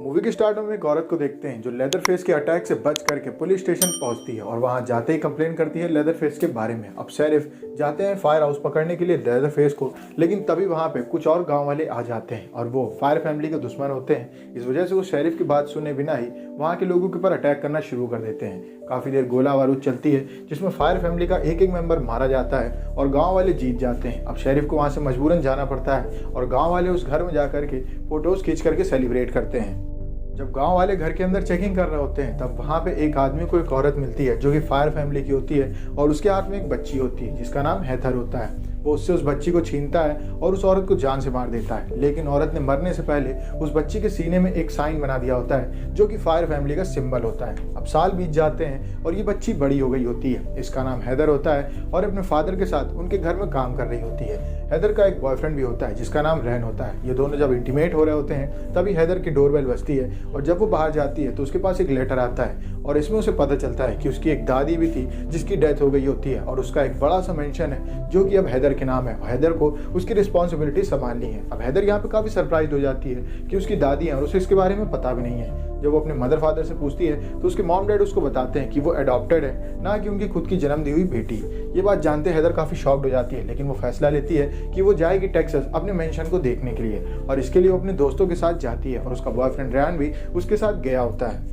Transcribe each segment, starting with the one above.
Movie के start में हम एक औरत को देखते हैं जो लेदरफेस के अटैक से बच करके पुलिस स्टेशन पहुंचती है और वहां जाते ही कंप्लेन करती है लेदरफेस के बारे में। अब शेरिफ जाते हैं फायर हाउस पकड़ने के लिए लेदरफेस को, लेकिन तभी वहां पे कुछ और गांव वाले आ जाते हैं और वो फायर फैमिली के दुश्मन होते हैं। इस वजह से वो शेरिफ की बात सुने बिना ही वहाँ के लोगों के ऊपर अटैक करना शुरू कर देते हैं। काफ़ी देर गोला बारूद चलती है जिसमें फायर फैमिली का एक एक मेंबर मारा जाता है और गांव वाले जीत जाते हैं। अब शेरिफ को वहाँ से मजबूरन जाना पड़ता है और गांव वाले उस घर में जा करके फोटोज खींच करके सेलिब्रेट करते हैं। जब गांव वाले घर के अंदर चेकिंग कर रहे होते हैं तब वहाँ पे एक आदमी को एक औरत मिलती है जो कि फायर फैमिली की होती है और उसके हाथ में एक बच्ची होती है जिसका नाम हैथर होता है। वो उससे उस बच्ची को छीनता है और उस औरत को जान से मार देता है, लेकिन औरत ने मरने से पहले उस बच्ची के सीने में एक साइन बना दिया होता है जो कि फायर फैमिली का सिंबल होता है। अब साल बीत जाते हैं और ये बच्ची बड़ी हो गई होती है। इसका नाम हैदर होता है और अपने फादर के साथ उनके घर में काम कर रही होती है। हैदर का एक बॉयफ्रेंड भी होता है जिसका नाम रैन होता है। ये दोनों जब इंटीमेट हो रहे होते हैं तभी हैदर की डोरबेल बजती है और जब वो बाहर जाती है तो उसके पास एक लेटर आता है और इसमें उसे पता चलता है कि उसकी एक दादी भी थी जिसकी डेथ हो गई होती है और उसका एक बड़ा सा मेंशन है जो कि अब हैदर के नाम है और हैदर को उसकी रिस्पॉन्सिबिलिटी संभालनी है। अब हैदर यहाँ पे काफ़ी सरप्राइज हो जाती है कि उसकी दादी है और उसे इसके बारे में पता भी नहीं है। जब वो अपने मदर फादर से पूछती है तो उसके मॉम डैड उसको बताते हैं कि वो अडॉप्टेड है, ना कि उनकी खुद की जन्म दी हुई बेटी। ये बात जानते हैदर काफ़ी शॉक्ड हो जाती है, लेकिन वो फैसला लेती है कि वो जाएगी टेक्सास अपने मेंशन को देखने के लिए और इसके लिए वो अपने दोस्तों के साथ जाती है और उसका बॉयफ्रेंड रैन भी उसके साथ गया होता है।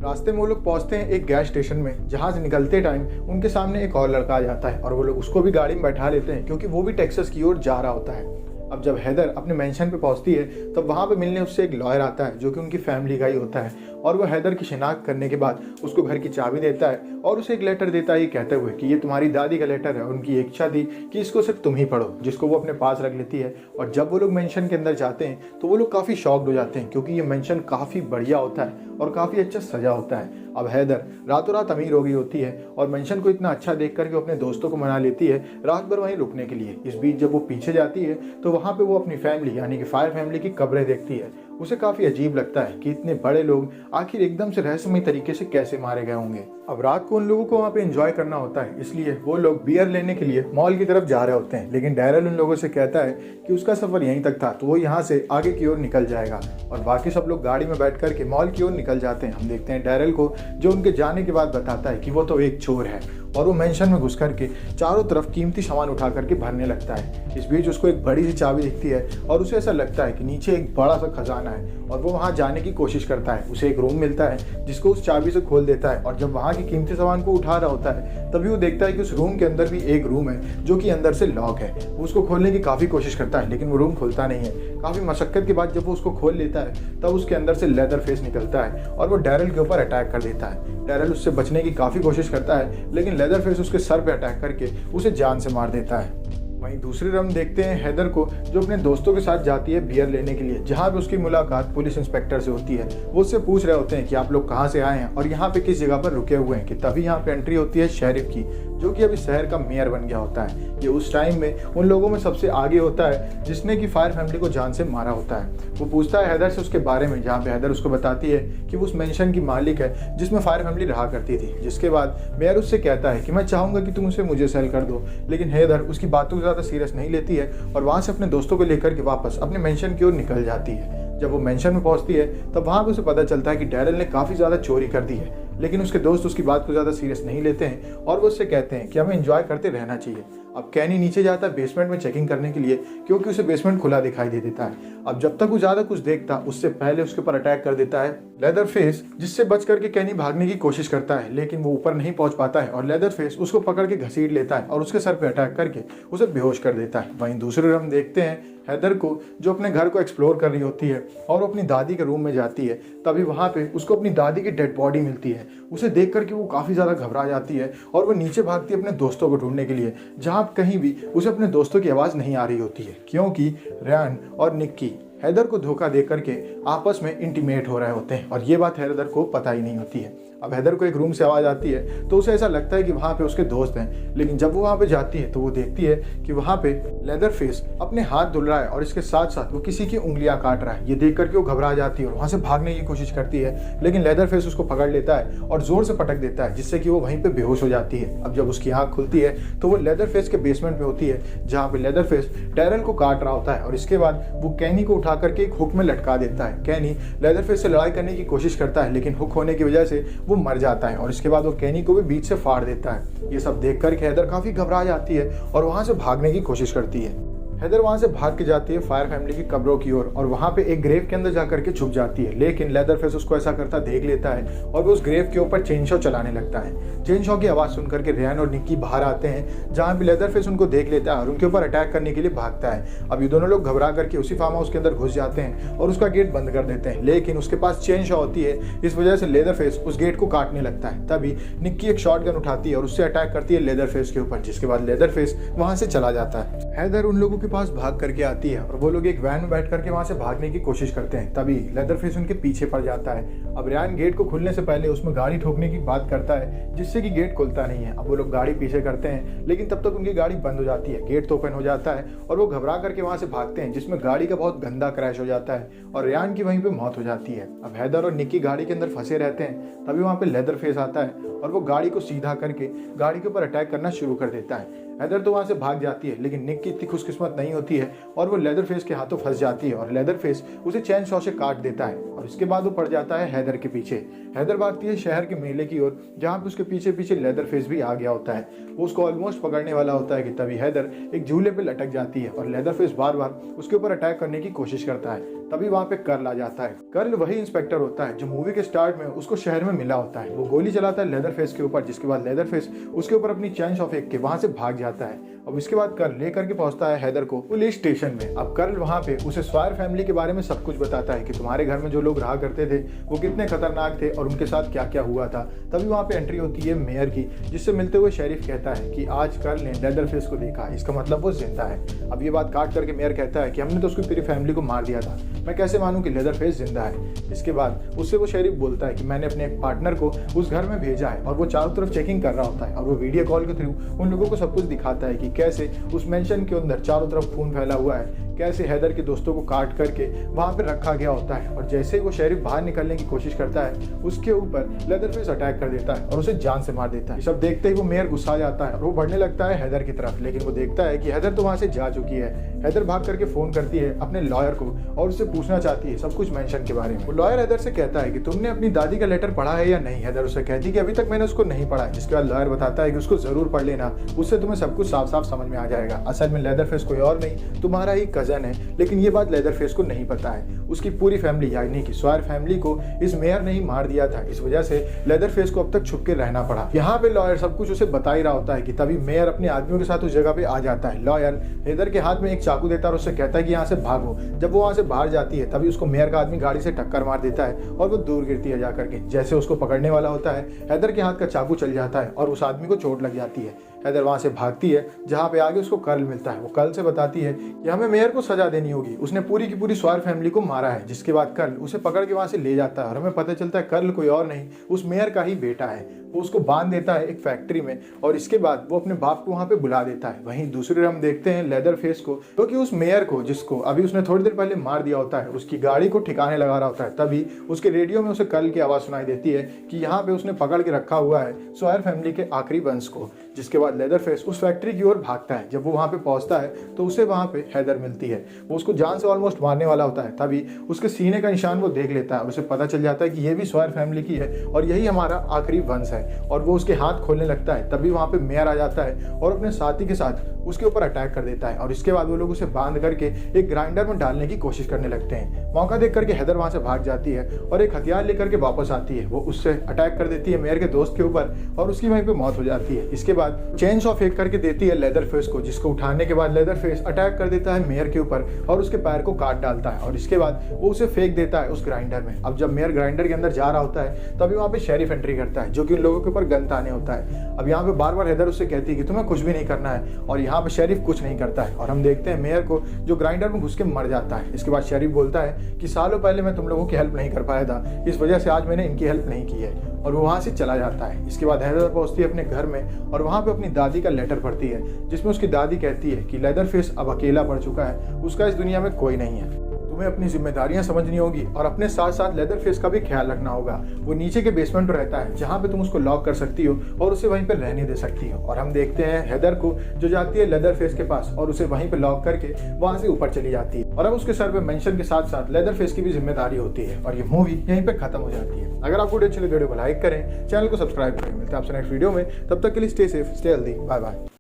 रास्ते में वो लोग पहुंचते हैं एक गैस स्टेशन में, जहां से निकलते टाइम उनके सामने एक और लड़का आ जाता है और वो लोग उसको भी गाड़ी में बैठा लेते हैं क्योंकि वो भी टेक्सास की ओर जा रहा होता है। अब जब हैदर अपने मेंशन पे पहुंचती है तब वहाँ पे मिलने उससे एक लॉयर आता है जो कि उनकी फैमिली का ही होता है और वो हैदर की शिनाख्त करने के बाद उसको घर की चाबी देता है और उसे एक लेटर देता है ये कहते हुए कि ये तुम्हारी दादी का लेटर है और उनकी इच्छा थी कि इसको सिर्फ तुम ही पढ़ो, जिसको वो अपने पास रख लेती है। और जब वो लोग मेंशन के अंदर जाते हैं तो वो लोग काफ़ी शॉक्ड हो जाते हैं क्योंकि ये मेंशन काफ़ी बढ़िया होता है और काफ़ी अच्छा सजा होता है। अब हैदर रातों रात अमीर हो गई होती है और मेंशन को इतना अच्छा देख करके अपने दोस्तों को मना लेती है रात भर वहीं रुकने के लिए। इस बीच जब वो पीछे जाती है तो वहाँ पे वो अपनी फैमिली यानी कि फायर फैमिली की कब्रें देखती है। उसे काफ़ी अजीब लगता है कि इतने बड़े लोग आखिर एकदम से रहस्यमय तरीके से कैसे मारे गए होंगे। अब रात को उन लोगों को वहाँ पे एंजॉय करना होता है, इसलिए वो लोग बियर लेने के लिए मॉल की तरफ जा रहे होते हैं, लेकिन डैरल उन लोगों से कहता है कि उसका सफ़र यहीं तक था तो वो यहाँ से आगे की ओर निकल जाएगा और बाकी सब लोग गाड़ी में बैठ करके मॉल की ओर निकल जाते हैं। हम देखते हैं डैरल को जो उनके जाने के बाद बताता है कि वो तो एक चोर है और वो मेंशन में घुस करके चारों तरफ कीमती सामान उठा करके भरने लगता है। इस बीच उसको एक बड़ी सी चाबी दिखती है और उसे ऐसा लगता है कि नीचे एक बड़ा सा खजाना है और वो वहाँ जाने की कोशिश करता है। उसे एक रूम मिलता है जिसको उस चाबी से खोल देता है और जब वहाँ की कीमती सामान को उठा रहा होता है तभी वो देखता है कि उस रूम के अंदर भी एक रूम है जो कि अंदर से लॉक है। वो उसको खोलने की काफ़ी कोशिश करता है लेकिन वो रूम खुलता नहीं है। काफ़ी मशक्कत के बाद जब वो उसको खोल लेता है तब उसके अंदर से लेदरफेस निकलता है और वो डैरल के ऊपर अटैक कर देता है। डैरल उससे बचने की काफ़ी कोशिश करता है लेकिन लेदरफेस उसके सर पे अटैक करके उसे जान से मार देता है। वहीं दूसरी तरफ देखते हैं हैदर को जो अपने दोस्तों के साथ जाती है बियर लेने के लिए, जहां पे उसकी मुलाकात पुलिस इंस्पेक्टर से होती है। वो उससे पूछ रहे होते हैं कि आप लोग कहां से आए हैं और यहाँ पे किस जगह पर रुके हुए हैं कि तभी यहाँ पे एंट्री होती है शेरिफ की जो कि अभी शहर का मेयर बन गया होता है। ये उस टाइम में उन लोगों में सबसे आगे होता है जिसने कि फायर फैमिली को जान से मारा होता है। वो पूछता है हैदर से उसके बारे में, जहाँ पे हैदर उसको बताती है कि वो उस मेंशन की मालिक है जिसमें फायर फैमिली रहा करती थी। जिसके बाद मेयर उससे कहता है कि मैं चाहूँगा कि तुम उसे मुझे सेल कर दो, लेकिन हैदर उसकी बातों को ज़्यादा सीरियस नहीं लेती है और वहाँ से अपने दोस्तों को लेकर के वापस अपने मेंशन की ओर निकल जाती है। जब वो मेंशन में पहुंचती है तब वहाँ पे उसे पता चलता है कि डैरल ने काफ़ी ज़्यादा चोरी कर दी है, लेकिन उसके दोस्त उसकी बात को ज़्यादा सीरियस नहीं लेते हैं और वो उससे कहते हैं कि हमें एंजॉय करते रहना चाहिए। अब कैनी नीचे जाता है बेसमेंट में चेकिंग करने के लिए क्योंकि उसे बेसमेंट खुला दिखाई दे देता है। अब जब तक वो ज़्यादा कुछ देखता उससे पहले उसके ऊपर अटैक कर देता है लेदरफेस, जिससे बच करके कैनी भागने की कोशिश करता है लेकिन वो ऊपर नहीं पहुंच पाता है और लेदरफेस उसको पकड़ के घसीट लेता है और उसके सर पे अटैक करके उसे बेहोश कर देता है। वहीं दूसरी तरफ हम देखते हैं हैदर को जो अपने घर को एक्सप्लोर कर रही होती है और अपनी दादी के रूम में जाती है। तभी वहाँ पे उसको अपनी दादी की डेड बॉडी मिलती है। उसे देख करके वो काफ़ी ज़्यादा घबरा जाती है और वो नीचे भागती है अपने दोस्तों को ढूंढने के लिए, जहाँ कहीं भी उसे अपने दोस्तों की आवाज़ नहीं आ रही होती है क्योंकि रैन और निक्की हैदर को धोखा दे करके आपस में इंटीमेट हो रहे होते हैं और ये बात हैदर को पता ही नहीं होती है। अब हैदर को एक रूम से आवाज़ आती है तो उसे ऐसा लगता है कि वहाँ पे उसके दोस्त हैं, लेकिन जब वो वहाँ पे जाती है तो वो देखती है कि वहाँ पे लेदर फेस अपने हाथ धुल रहा है और इसके साथ साथ वो किसी की उंगलियां काट रहा है। ये देख करके वो घबरा जाती है और वहाँ से भागने की कोशिश करती है, लेकिन लेदर फेस उसको पकड़ लेता है और जोर से पटक देता है, जिससे कि वो वहीं पे बेहोश हो जाती है। अब जब उसकी आंख खुलती है तो वो लेदर फेस के बेसमेंट में होती है, जहाँ पे लेदर फेस डैरल को काट रहा होता है और इसके बाद वो कैनी को उठा करके एक हुक में लटका देता है। कैनी लेदर फेस से लड़ाई करने की कोशिश करता है, लेकिन हुक होने की वजह से वो मर जाता है और इसके बाद वो कैनी को भी बीच से फाड़ देता है। ये सब देख करके हैदर काफी घबरा जाती है और वहां से भागने की कोशिश करती है। हैदर वहां से भाग के जाती है फायर फैमिली की कब्रों की ओर और वहां पे एक ग्रेव के अंदर जाकर के छुप जाती है, लेकिन लेदर फेस उसको ऐसा करता देख लेता है और वो उस ग्रेव के ऊपर चेन शॉ चलाने लगता है। चेन शॉ की आवाज सुन करके रेहान और निक्की बाहर आते हैं, जहां पे लेदर फेस उनको देख लेता है और उनके ऊपर अटैक करने के लिए भागता है। अब ये दोनों लोग घबरा करके उसी फार्म हाउस के अंदर घुस जाते हैं और उसका गेट बंद कर देते हैं, लेकिन उसके पास चेन शॉ होती है, इस वजह से लेदर फेस उस गेट को काटने लगता है। तभी निक्की एक शॉटगन उठाती है और उससे अटैक करती है लेदर फेस के ऊपर, जिसके बाद लेदर फेस वहां से चला जाता है। हैदर उन लोगों के पास भाग करके आती है और वो लोग एक वैन में बैठ करके वहां से भागने की कोशिश करते हैं। तभी लेदर फेस उनके पीछे पड़ जाता है। अब रेहान गेट को खुलने से पहले उसमें गाड़ी ठोकने की बात करता है, जिससे कि गेट खुलता नहीं है। अब वो लोग गाड़ी पीछे करते हैं, लेकिन तब तक उनकी गाड़ी बंद हो जाती है। गेट तो ओपन हो जाता है और वो घबरा करके वहां से भागते हैं, जिसमें गाड़ी का बहुत गंदा क्रैश हो जाता है और रेहान की वहीं पे मौत हो जाती है। अब हैदर और निक्की गाड़ी के अंदर फंसे रहते हैं। तभी वहां पे लेदर फेस आता है और वो गाड़ी को सीधा करके गाड़ी के ऊपर अटैक करना शुरू कर देता है। हैदर तो वहां से भाग जाती है, लेकिन निक्की इतनी खुशकिस्मत नहीं होती है और वो लेदर फेस के हाथों फंस जाती है और लेदर फेस उसे चैन शॉ से काट देता है और इसके बाद वो पड़ जाता है हैदर के पीछे। हैदर भागती है शहर के मेले की ओर, जहाँ पे उसके पीछे पीछे लेदर फेस भी आ गया होता है। वो उसको ऑलमोस्ट पकड़ने वाला होता है कि तभी हैदर एक झूले पे लटक जाती है और लेदर फेस बार बार उसके ऊपर अटैक करने की कोशिश करता है। तभी वहां पे कर्ल आ जाता है। कर्ल वही इंस्पेक्टर होता है जो मूवी के स्टार्ट में उसको शहर में मिला होता है। वो गोली चलाता है लेदर फेस के ऊपर, जिसके बाद लेदर फेस उसके ऊपर अपनी चैन शॉ फेंक के वहां से भाग जाता है। अब इसके बाद कर्ल लेकर के पहुंचता है हैदर को पुलिस स्टेशन में। अब कर्ल वहां पे उसे स्वायर फैमिली के बारे में सब कुछ बताता है कि तुम्हारे घर में जो लोग रहा करते थे वो कितने खतरनाक थे और उनके साथ क्या क्या हुआ था। तभी वहां पे एंट्री होती है मेयर की, जिससे मिलते हुए शेरिफ कहता है कि आज कर्ल ने लेदर फेस को देखा, इसका मतलब वो जिंदा है। अब ये बात काट करके मेयर कहता है कि हमने तो उसकी पूरी फैमिली को मार दिया था, मैं कैसे मानूं कि लेदर फेस जिंदा है। इसके बाद उससे वो शेरिफ बोलता है कि मैंने अपने एक पार्टनर को उस घर में भेजा है और वो चारों तरफ चेकिंग कर रहा होता है और वो वीडियो कॉल के थ्रू उन लोगों को सब कुछ दिखाता है कि कैसे उस मेंशन के अंदर चारों तरफ खून फैला हुआ है, कैसे हैदर के दोस्तों को काट करके वहां पे रखा गया होता है। और जैसे ही वो शेरिफ बाहर निकलने की कोशिश करता है, उसके ऊपर लेदर फेस अटैक कर देता है और उसे जान से मार देता है। सब देखते ही वो मेयर गुस्सा जाता है और वो बढ़ने लगता है हैदर की तरफ, लेकिन वो देखता है कि हैदर तो वहां से जा चुकी है। हैदर भाग करके फोन करती है अपने लॉयर को और उससे पूछना चाहती है सब कुछ मेंशन के बारे में। वो लॉयर हैदर से कहता है कि तुमने अपनी दादी का लेटर पढ़ा है या नहीं। हैदर उससे कहती है कि अभी तक मैंने उसको नहीं पढ़ा है, जिसके बाद लॉयर बताता है कि उसको जरूर पढ़ लेना, उससे तुम्हें सब कुछ साफ साफ समझ में आ जाएगा। असल में लेदर फेस कोई और नहीं, तुम्हारा ही कजन है, लेकिन ये बात लेदर फेस को नहीं पता है। उसकी पूरी फैमिली यानी कि स्वायर फैमिली को इस मेयर ने ही मार दिया था, इस वजह से लेदर फेस को अब तक छुप के रहना पड़ा। यहाँ पे लॉयर सब कुछ उसे बता ही रहा होता है कि तभी मेयर अपने आदमियों के साथ उस जगह पे आ जाता है। लॉयर हैदर के हाथ में एक चाकू देता है और उससे कहता है कि यहाँ से भागो। जब वो वहां से बाहर जाती है तभी उसको मेयर का आदमी गाड़ी से टक्कर मार देता है और वो दूर गिरती है जाकर के। जैसे उसको पकड़ने वाला होता है, हैदर के हाथ का चाकू चल जाता है और उस आदमी को चोट लग जाती है। हैदर वहां से भागती है, जहां पे आगे उसको कर्ल मिलता है। वो कर्ल से बताती है कि हमें मेयर को सजा देनी होगी, उसने पूरी की पूरी स्वायर फैमिली को मारा है। जिसके बाद कर्ल उसे पकड़ के वहां से ले जाता है और हमें पता चलता है कर्ल कोई और नहीं, उस मेयर का ही बेटा है। वो उसको बांध देता है एक फैक्ट्री में और इसके बाद वो अपने बाप को वहां पे बुला देता है। वहीं दूसरे हम देखते हैं लेदर फेस को, क्योंकि उस मेयर को जिसको अभी उसने थोड़ी देर पहले मार दिया होता है, उसकी गाड़ी को ठिकाने लगा रहा होता है। तभी उसके रेडियो में उसे कर्ल की आवाज सुनाई देती है कि यहाँ पे उसने पकड़ के रखा हुआ है स्वायर फैमिली के आखिरी वंश को। जिसके बाद लेदर फेस उस फैक्ट्री की ओर भागता है। जब वो वहां पे पहुंचता है तो उसे वहां पे हैदर मिलती है। वो उसको जान से ऑलमोस्ट मारने वाला होता है, तभी उसके सीने का निशान वो देख लेता है और उसे पता चल जाता है कि ये भी स्वायर फैमिली की है और यही हमारा आखिरी वंश है। और वो उसके हाथ खोलने लगता है। तभी वहां पे मेयर आ जाता है और अपने साथी के साथ उसके ऊपर अटैक कर देता है और इसके बाद वो लोग उसे बांध करके एक ग्राइंडर में डालने की कोशिश करने लगते हैं। मौका देख करके हैदर वहां से भाग जाती है और एक हथियार लेकर के वापस आती है। वो उससे अटैक कर देती है मेयर के दोस्त के ऊपर और उसकी वहीं पे मौत हो जाती है। इसके बाद बाद चेन सॉ फेंक करके देती है लेदर फेस को, जिसको उठाने के बाद लेदर फेस अटैक कर देता है मेयर के ऊपर और उसके पैर को काट डालता है और इसके बाद वो उसे फेंक देता है उस ग्राइंडर में। अब जब मेयर ग्राइंडर के अंदर जा रहा होता है तभी वहाँ पे शेरिफ एंट्री करता है, जो कि उन लोगों के ऊपर गन ताने होता है। अब यहाँ पे बार बार हेदर उससे कहती है कि तुम्हें कुछ भी नहीं करना है और यहाँ पे शेरिफ कुछ नहीं करता है और हम देखते हैं मेयर को जो ग्राइंडर में घुस के मर जाता है। इसके बाद शेरिफ बोलता है कि सालों पहले मैं तुम लोगों की हेल्प नहीं कर पाया था, इस वजह से आज मैंने इनकी हेल्प नहीं की है, और वो वहाँ से चला जाता है। इसके बाद हेदर पहुंचती है अपने घर में और वहाँ पे अपनी दादी का लेटर पढ़ती है, जिसमें उसकी दादी कहती है कि लेदर फेस अब अकेला पड़ चुका है, उसका इस दुनिया में कोई नहीं है, तुम्हें अपनी जिम्मेदारियां समझनी होगी और अपने साथ साथ लेदर फेस का भी ख्याल रखना होगा। वो नीचे के बेसमेंट में रहता है जहाँ पे तुम उसको लॉक कर सकती हो और उसे वहीं पे रहने दे सकती हो। और हम देखते हैं हेदर को जो जाती है लेदर फेस के पास और उसे वहीं पे लॉक करके वहां से ऊपर चली जाती है और अब उसके सर पे मेंशन के साथ साथ लेदर फेस की भी जिम्मेदारी होती है और ये मूवी यहीं पे खत्म हो जाती है। अगर आपको वीडियो अच्छी लगी वीडियो को लाइक करें, चैनल को सब्सक्राइब करें। मिलते हैं आपसे नेक्स्ट वीडियो में, तब तक के लिए stay safe, stay healthy, bye bye.